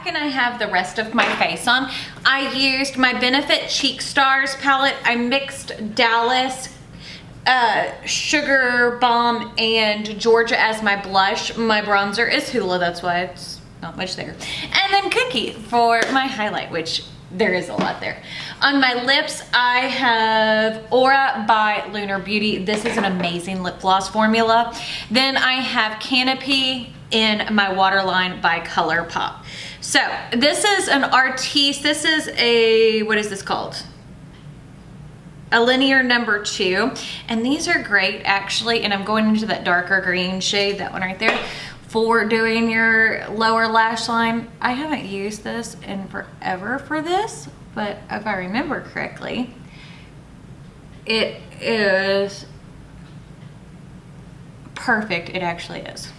And I have the rest of my face on. I used my Benefit Cheek Stars palette. I mixed Dallas, Sugar Bomb, and Georgia as my blush. My bronzer is Hula, that's why it's not much there. And then Cookie for my highlight, which there is a lot there. On my lips, I have Aura by Huda Beauty. This is an amazing lip gloss formula. Then I have Canopy in my waterline by ColourPop. So this is an Artiste. This is a, what is this called? A linear number 2. And these are great actually. And I'm going into that darker green shade, that one right there, for doing your lower lash line. I haven't used this in forever for this, but if I remember correctly, it is perfect. It actually is.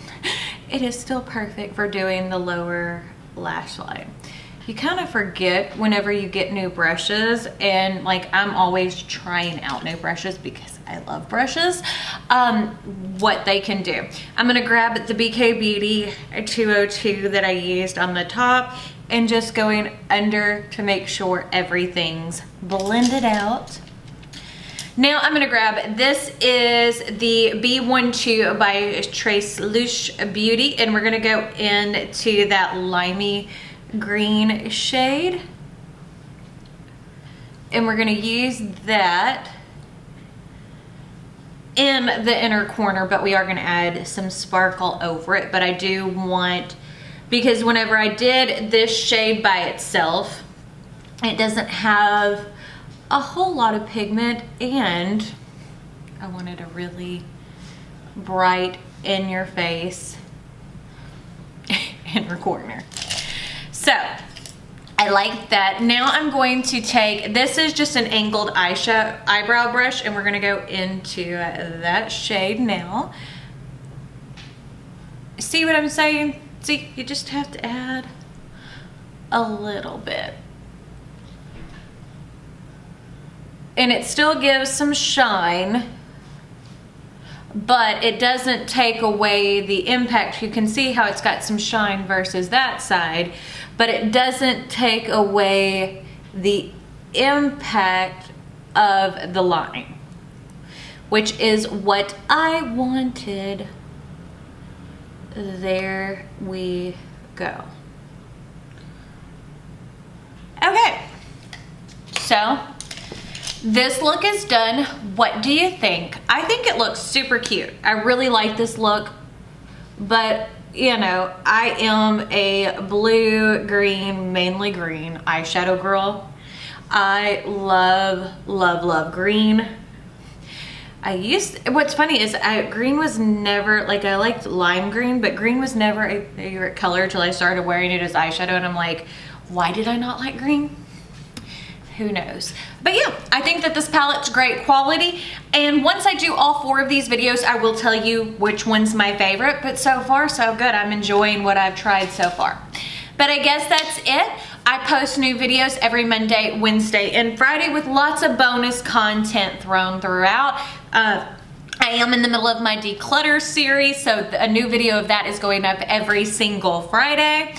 It is still perfect for doing the lower lash line. You kind of forget whenever you get new brushes, and like I'm always trying out new brushes because I love brushes, what they can do. I'm gonna grab the BK Beauty 202 that I used on the top and just going under to make sure everything's blended out. Now I'm gonna grab, this is the B12 by Trace Lush Beauty, and we're gonna go into that limey green shade. And we're gonna use that in the inner corner, but we are gonna add some sparkle over it. But I do want, because whenever I did this shade by itself, it doesn't have a whole lot of pigment, and I wanted a really bright in your face inner corner. So I like that. Now I'm going to take, this is just an angled eyebrow brush, and we're gonna go into that shade now. See what I'm saying? See, you just have to add a little bit. And it still gives some shine, but it doesn't take away the impact. You can see how it's got some shine versus that side, but it doesn't take away the impact of the line, which is what I wanted. There we go. Okay, so this look is done. What do you think? I think it looks super cute. I really like this look, but you know, I am a blue, green, mainly green eyeshadow girl. I love, love, love green. What's funny is green was never, like I liked lime green, but green was never a favorite color till I started wearing it as eyeshadow, and I'm like, why did I not like green? Who knows? But yeah, I think that this palette's great quality, and once I do all 4 of these videos, I will tell you which one's my favorite, but so far so good. I'm enjoying what I've tried so far. But I guess that's it. I post new videos every Monday, Wednesday, and Friday with lots of bonus content thrown throughout. I am in the middle of my declutter series, so a new video of that is going up every single Friday.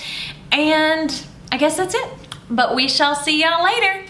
And I guess that's it. But we shall see y'all later.